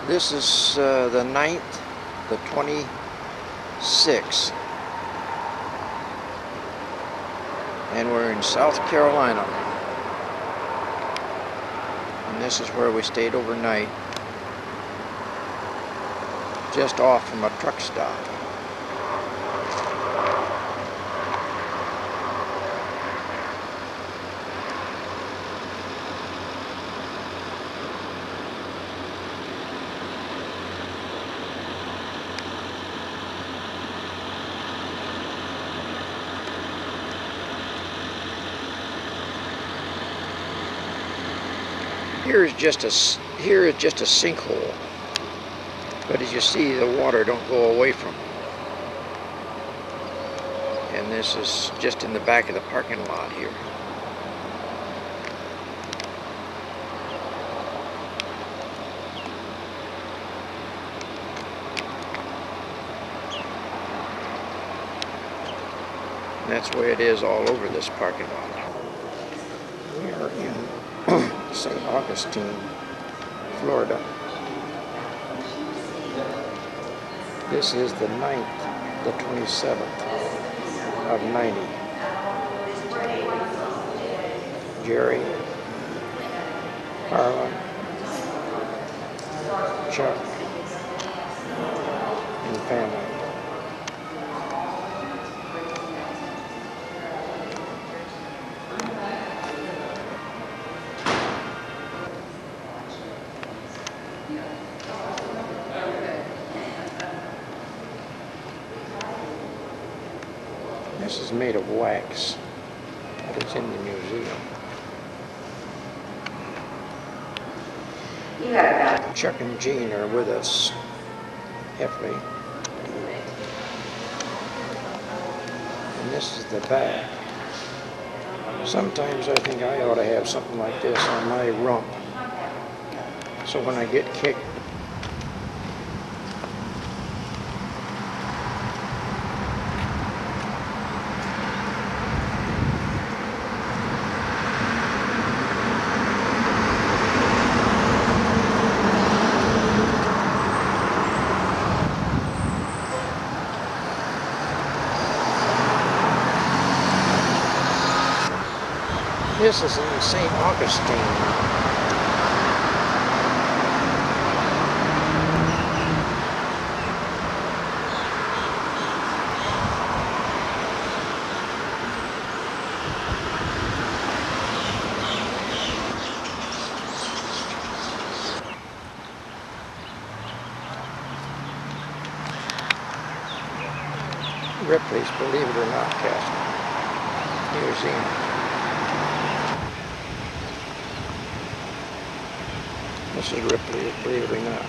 This is the 9th, the 26th, and we're in South Carolina, and this is where we stayed overnight, just off from a truck stop. Here is just a sinkhole, but as you see, the water don't go away from it. And this is just in the back of the parking lot here. And that's the way it is all over this parking lot. We are in St. Augustine, Florida. This is the 9th, the 27th of 90. Jerry, Harlan, Chuck, and family. This is made of wax, but it's in the museum. Chuck and Jean are with us, Heffley. And this is the back. Sometimes I think I ought to have something like this on my rump, so when I get kicked, this is in St. Augustine. Ripley's Believe It or Not Castle Museum. This is Ripley's Believe It or Not.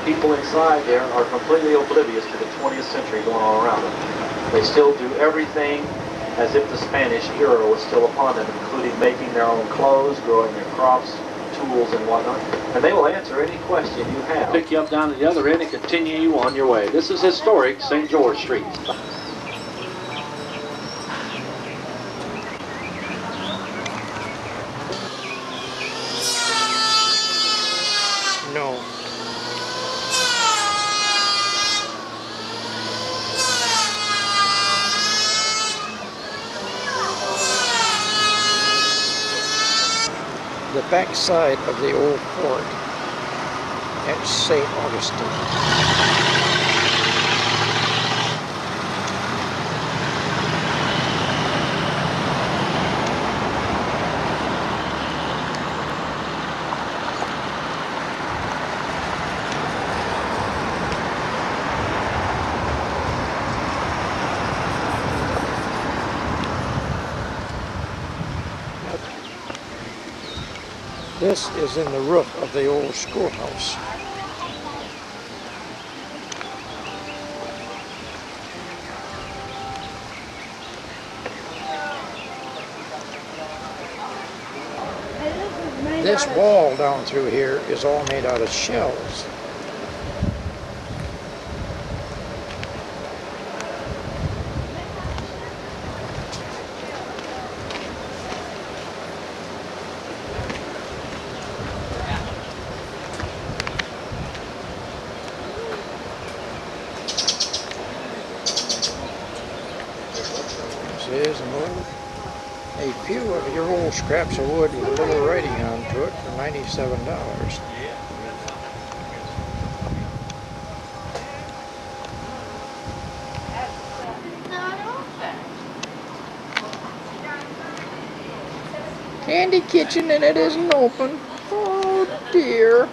People inside there are completely oblivious to the 20th century going on around them. They still do everything as if the Spanish era was still upon them, including making their own clothes, growing their crops, tools, and whatnot. And they will answer any question you have. Pick you up down to the other end and continue you on your way. This is historic St. George Street. No. The back side of the old fort at St. Augustine. This is in the roof of the old schoolhouse. This wall down through here is all made out of shells. your old scraps of wood with a little writing onto it for $97. Candy kitchen and it isn't open. Oh dear.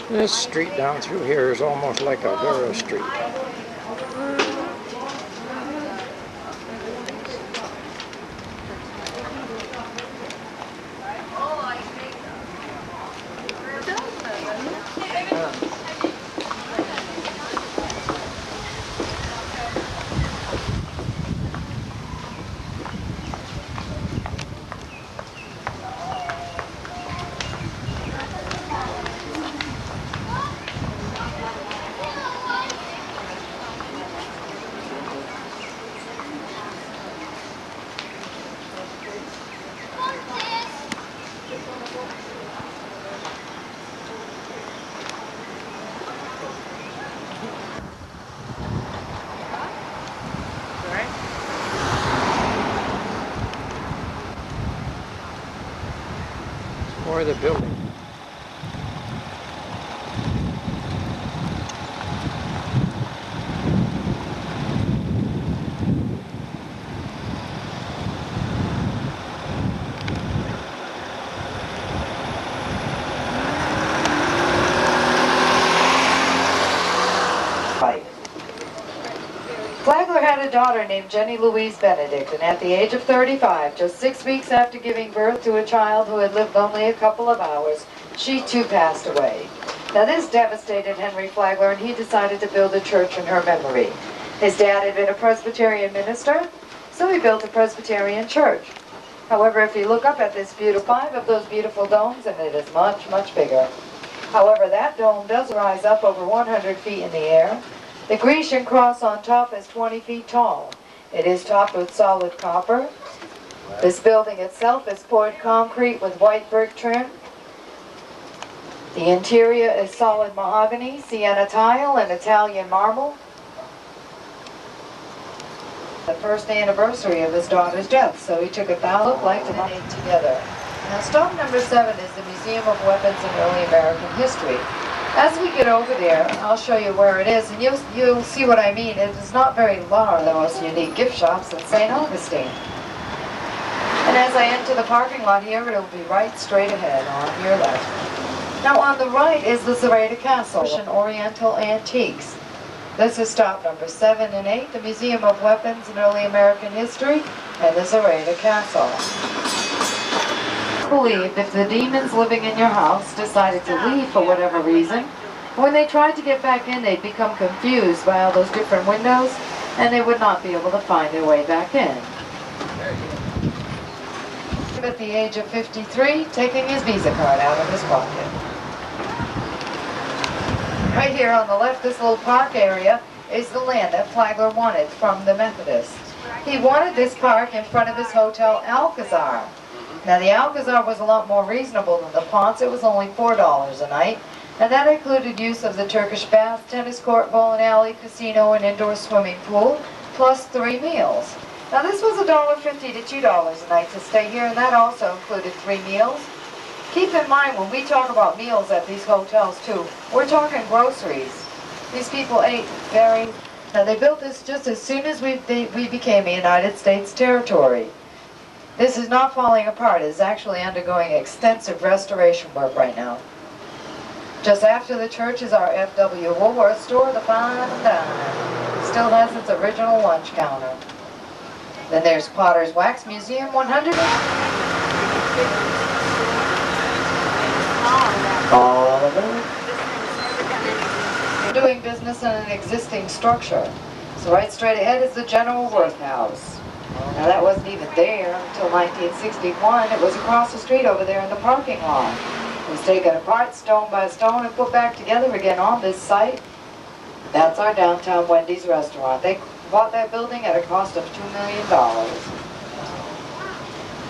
This street down through here is almost like Eldora Street. Or the building. Flagler had a daughter named Jenny Louise Benedict, and at the age of 35, just 6 weeks after giving birth to a child who had lived only a couple of hours, she too passed away. Now this devastated Henry Flagler, and he decided to build a church in her memory. His dad had been a Presbyterian minister, so he built a Presbyterian church. However, if you look up at this beautiful, 5 of those beautiful domes, and it is much, much bigger. However, that dome does rise up over 100 feet in the air. The Grecian cross on top is 20 feet tall. It is topped with solid copper. This building itself is poured concrete with white brick trim. The interior is solid mahogany, sienna tile, and Italian marble. The first anniversary of his daughter's death, so he took look like to put it together. Now stop number 7 is the Museum of Weapons in Early American History. As we get over there, I'll show you where it is, and you'll see what I mean. It is not very large, the most unique gift shops in St. Augustine. And as I enter the parking lot here, it'll be right straight ahead on your left. Now on the right is the Zareta Castle and Oriental Antiques. This is stop number 7 and 8, the Museum of Weapons in Early American History, and the Zareta Castle. Believed if the demons living in your house decided to leave for whatever reason, when they tried to get back in, they'd become confused by all those different windows, and they would not be able to find their way back in. At the age of 53, taking his Visa card out of his pocket. Right here on the left, this little park area is the land that Flagler wanted from the Methodists. He wanted this park in front of his hotel Alcazar. Now the Alcazar was a lot more reasonable than the Ponce. It was only $4 a night, and that included use of the Turkish bath, tennis court, bowling alley, casino, and indoor swimming pool, plus 3 meals. Now this was $1.50 to $2 a night to stay here, and that also included 3 meals. Keep in mind when we talk about meals at these hotels too, we're talking groceries. These people ate very... Now they built this just as soon as we became a United States territory. This is not falling apart. It is actually undergoing extensive restoration work right now. Just after the church is our F.W. Woolworth store, the Fine and Dine. It still has its original lunch counter. Then there's Potter's Wax Museum, 100. Doing business in an existing structure. So right straight ahead is the General Worth House. Now that wasn't even there until 1961. It was across the street over there in the parking lot. It was taken apart stone by stone and put back together again on this site. That's our downtown Wendy's restaurant. They bought that building at a cost of $2 million.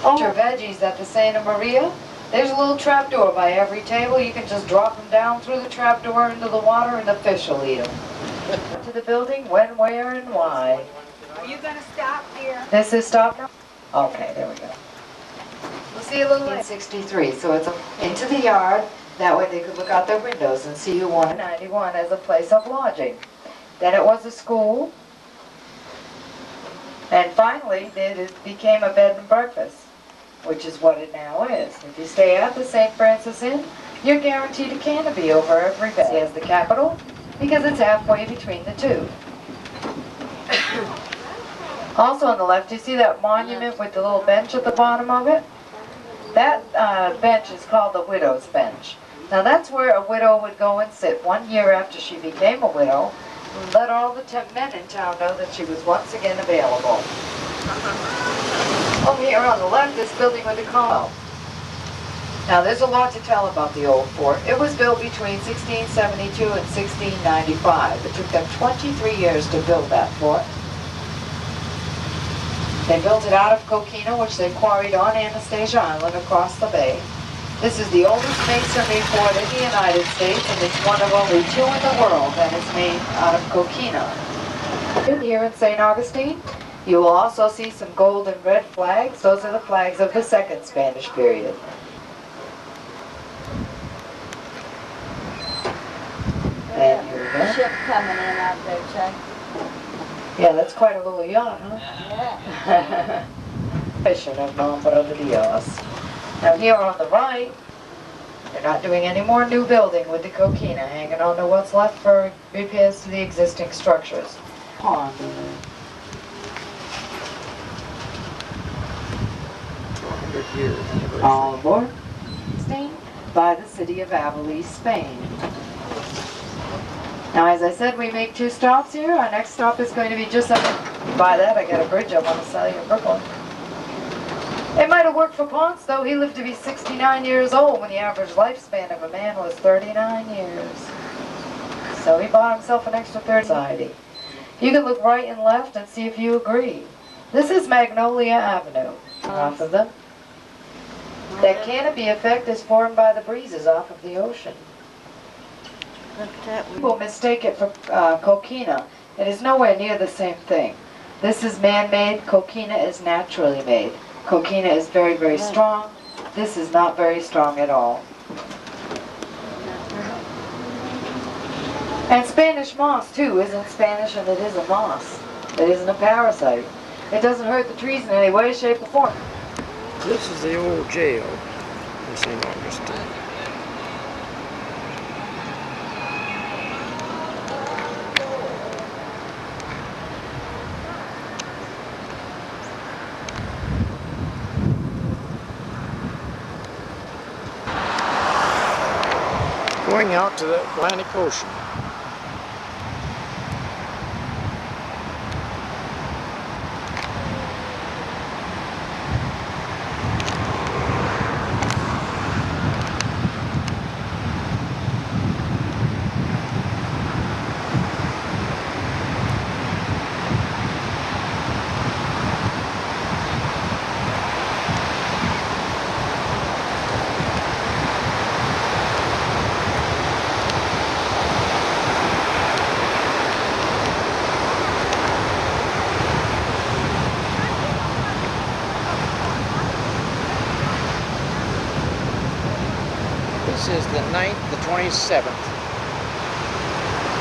Oh, your veggies at the Santa Maria. There's a little trap door by every table. You can just drop them down through the trap door into the water and the fish will eat them. To the building, when, where, and why. Are you going to stop here? This is stop now? Okay, there we go. We'll see you a little later. 63, so it's into the yard. That way they could look out their windows and see who wanted 91 as a place of lodging. Then it was a school. And finally, it became a bed and breakfast, which is what it now is. If you stay at the St. Francis Inn, you're guaranteed a canopy over every bed. It has the Capitol because it's halfway between the two. Also on the left, you see that monument with the little bench at the bottom of it? That bench is called the widow's bench. Now that's where a widow would go and sit 1 year after she became a widow and let all the men in town know that she was once again available. Over here on the left, this building with the column. Now there's a lot to tell about the old fort. It was built between 1672 and 1695. It took them 23 years to build that fort. They built it out of coquina, which they quarried on Anastasia Island across the bay. This is the oldest masonry fort in the United States, and it's one of only two in the world that is made out of coquina. Here in St. Augustine, you will also see some gold and red flags. Those are the flags of the second Spanish period. And here we go. Ship coming in out there, Chuck. Yeah, that's quite a little yacht, huh? Yeah. Fishing of Nombre de Dios. Now here on the right, they're not doing any more new building with the coquina, hanging on to what's left for repairs to the existing structures. Pond. 100 years. All aboard. By the city of Avila, Spain. Now, as I said, we make 2 stops here. Our next stop is going to be just up by that. I got a bridge I want to sell you in Brooklyn. It might have worked for Ponce, though. He lived to be 69 years old when the average lifespan of a man was 39 years. So he bought himself an extra 30 society. You can look right and left and see if you agree. This is Magnolia Avenue. Off of them. That canopy effect is formed by the breezes off of the ocean. People mistake it for coquina. It is nowhere near the same thing. This is man-made. Coquina is naturally made. Coquina is very, very strong. This is not very strong at all. And Spanish moss, too, isn't Spanish, and it is a moss. It isn't a parasite. It doesn't hurt the trees in any way, shape, or form. This is the old jail in St. Augustine. Going out to the Atlantic Ocean. This is the 9th, the 27th.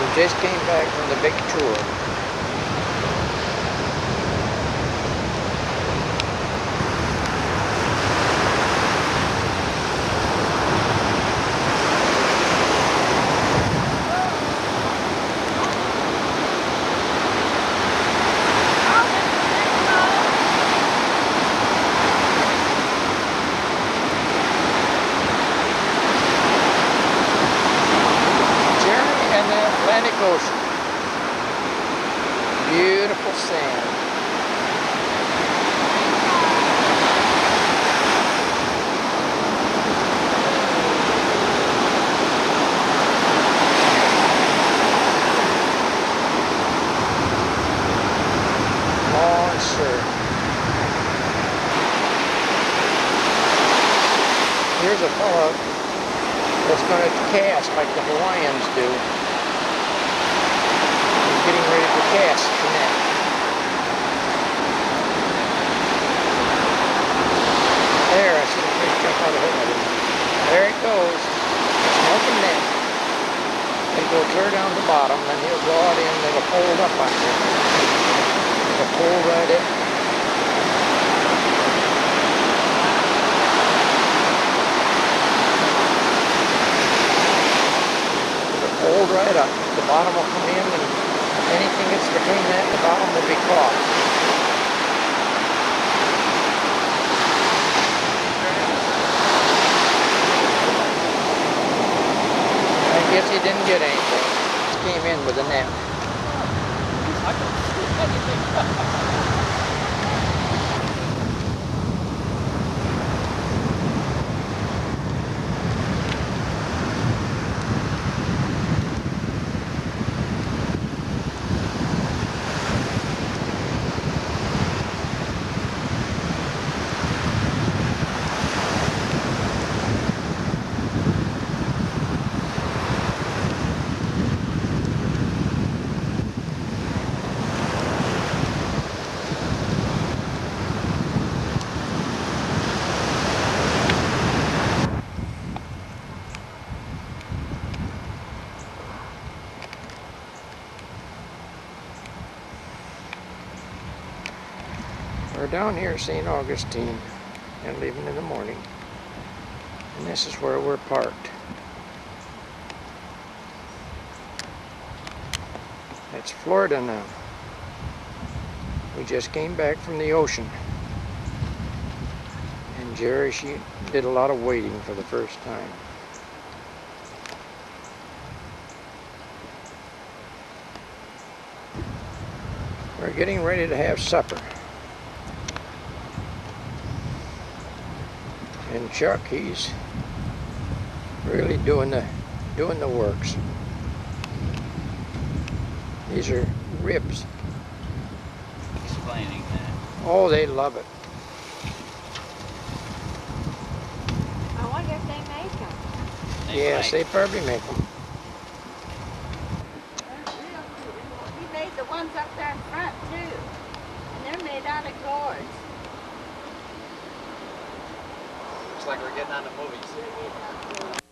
We just came back from the big tour. Atlantic Ocean. a fellow that's going to cast like the Hawaiians do. He's getting ready to cast the net. There, I see the fish jump out of the hook. There it goes. Smoking net. It'll go clear down to the bottom, then he'll draw it in, it'll fold up on there. It'll fold right in. It'll fold right up. The bottom will come in, and anything that's between that and the bottom will be caught. I guess he didn't get anything. Just came in with a net. We're down here at St. Augustine and leaving in the morning. And this is where we're parked. It's Florida now. We just came back from the ocean. And Jerry, she did a lot of waiting for the first time. We're getting ready to have supper. And Chuck, he's really doing the works. These are ribs. Explaining that. Oh, they love it. I wonder if they make them. Yes, they probably make them. He made the ones up there in front too. And they're made out of gourds. Looks like we're getting on the movies.